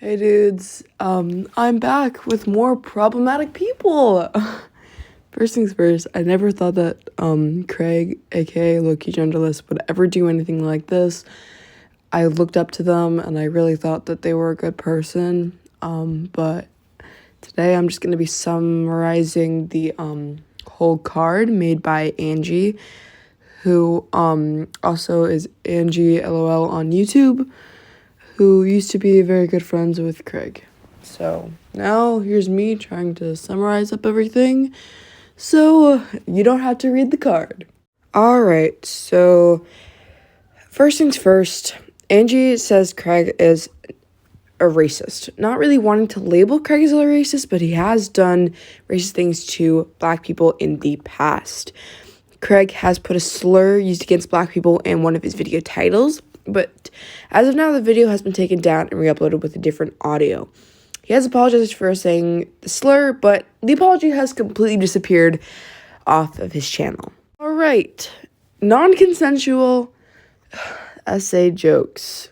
Hey dudes, I'm back with more problematic people. First things first, I never thought that Craig, aka Lowkeygenderless, would ever do anything like this. I looked up to them and I really thought that they were a good person. But today I'm just gonna be summarizing the whole card made by Angie, who also is Angie LOL on YouTube, who used to be very good friends with Craig. So now here's me trying to summarize up everything so you don't have to read the card. Alright, so first things first, Angie says Craig is a racist. Not really wanting to label Craig as a racist, but he has done racist things to black people in the past. Craig has put a slur used against black people in one of his video titles, but as of now, the video has been taken down and re-uploaded with a different audio. He has apologized for saying the slur, but the apology has completely disappeared off of his channel. Alright, non-consensual essay jokes.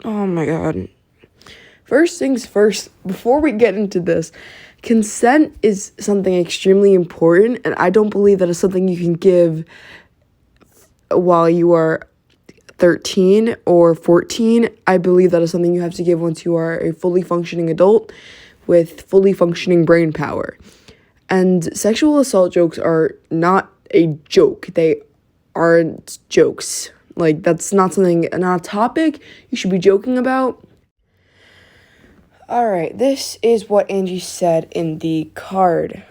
Oh my god. First things first, before we get into this, consent is something extremely important, and I don't believe that is something you can give while you are 13 or 14. I believe that is something you have to give once you are a fully functioning adult with fully functioning brain power. And sexual assault jokes are not a joke. They aren't jokes. Like, that's not a topic you should be joking about. Alright, this is what Angie said in the card.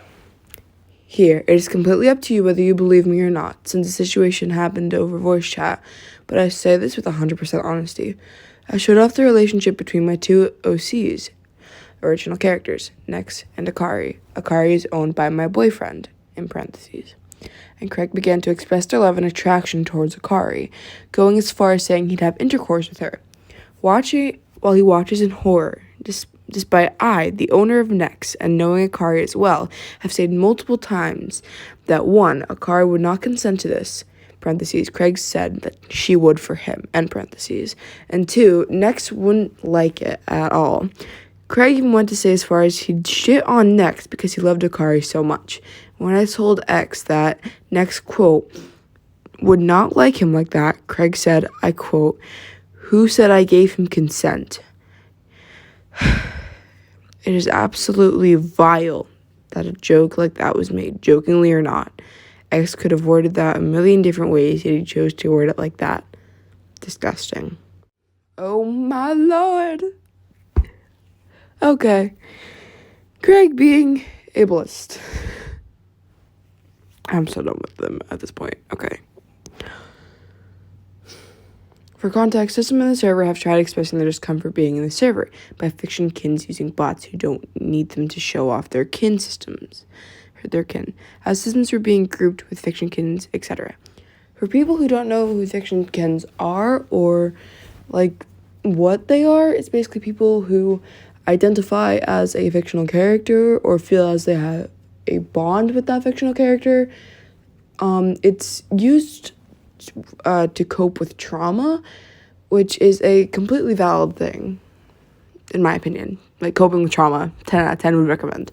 Here, it is completely up to you whether you believe me or not, since the situation happened over voice chat, but I say this with 100% honesty. I showed off the relationship between my two OCs, original characters, Nex and Akari. Akari is owned by my boyfriend, in parentheses. And Craig began to express their love and attraction towards Akari, going as far as saying he'd have intercourse with her. While he watches in horror, despite I, the owner of Nex, and knowing Akari as well, have stated multiple times that 1, Akari would not consent to this, parentheses, Craig said that she would for him, end parentheses, and 2, Nex wouldn't like it at all. Craig even went to say as far as he'd shit on Nex because he loved Akari so much. When I told X that Nex, quote, would not like him like that, Craig said, I quote, who said I gave him consent? It is absolutely vile that a joke like that was made, jokingly or not. X could have worded that a million different ways, yet he chose to word it like that. Disgusting. Oh my lord. Okay. Craig being ableist. I'm so done with them at this point. Okay. For context, system and the server have tried expressing their discomfort being in the server by fiction kins using bots who don't need them to show off their kin systems, or their kin, as systems were being grouped with fiction kins, etc. For people who don't know who fiction kins are or like what they are, it's basically people who identify as a fictional character or feel as they have a bond with that fictional character. It's used to cope with trauma, which is a completely valid thing, in my opinion. Like, coping with trauma, 10 out of 10 would recommend.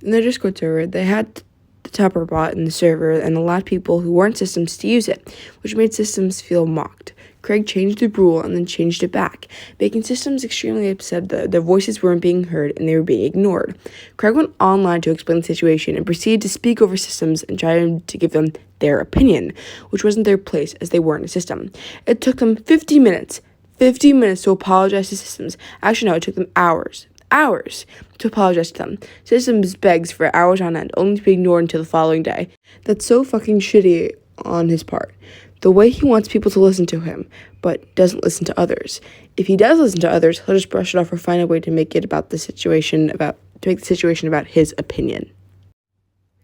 In their Discord server, they had the Tupper bot in the server and allowed people who weren't systems to use it, which made systems feel mocked. Craig changed the rule and then changed it back, making systems extremely upset that their voices weren't being heard and they were being ignored. Craig went online to explain the situation and proceeded to speak over systems and try to give them their opinion, which wasn't their place as they weren't a system. It took them 50 minutes to apologize to systems. Actually, no, it took them hours to apologize to them. Systems begs for hours on end, only to be ignored until the following day. That's so fucking shitty on his part. The way he wants people to listen to him, but doesn't listen to others. If he does listen to others, he'll just brush it off or find a way to make the situation about his opinion.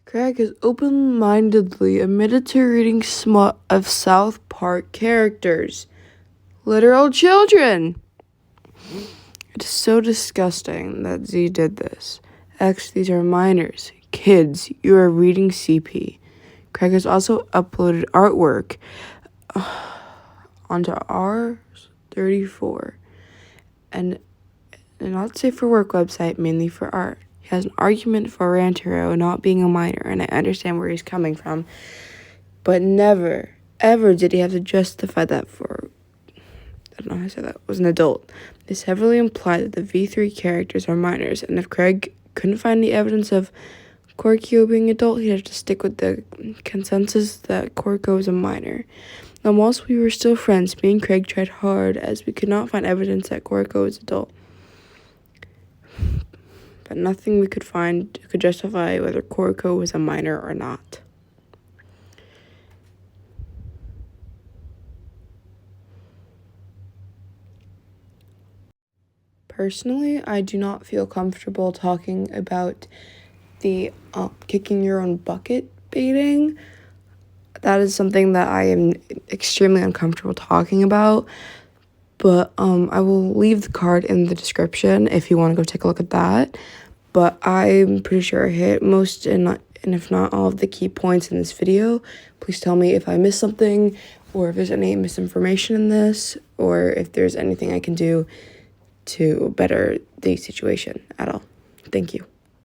Craig has open-mindedly admitted to reading smut of South Park characters. Literal children! It is so disgusting that Z did this. X, these are minors. Kids, you are reading CP. Craig has also uploaded artwork onto R34 and a not safe for work website, mainly for art. He has an argument for Rantaro not being a minor, and I understand where he's coming from, but never, ever did he have to justify that for, I don't know how to say that, was an adult. This heavily implied that the V3 characters are minors, and if Craig couldn't find any evidence of Korko being adult, he'd have to stick with the consensus that Korko was a minor. Now, whilst we were still friends, me and Craig tried hard as we could not find evidence that Korko was adult. But nothing we could find could justify whether Korko was a minor or not. Personally, I do not feel comfortable talking about the kicking your own bucket baiting. That is something that I am extremely uncomfortable talking about. But I will leave the card in the description if you want to go take a look at that. But I'm pretty sure I hit most and if not all of the key points in this video. Please tell me if I missed something, or if there's any misinformation in this, or if there's anything I can do to better the situation at all. Thank you.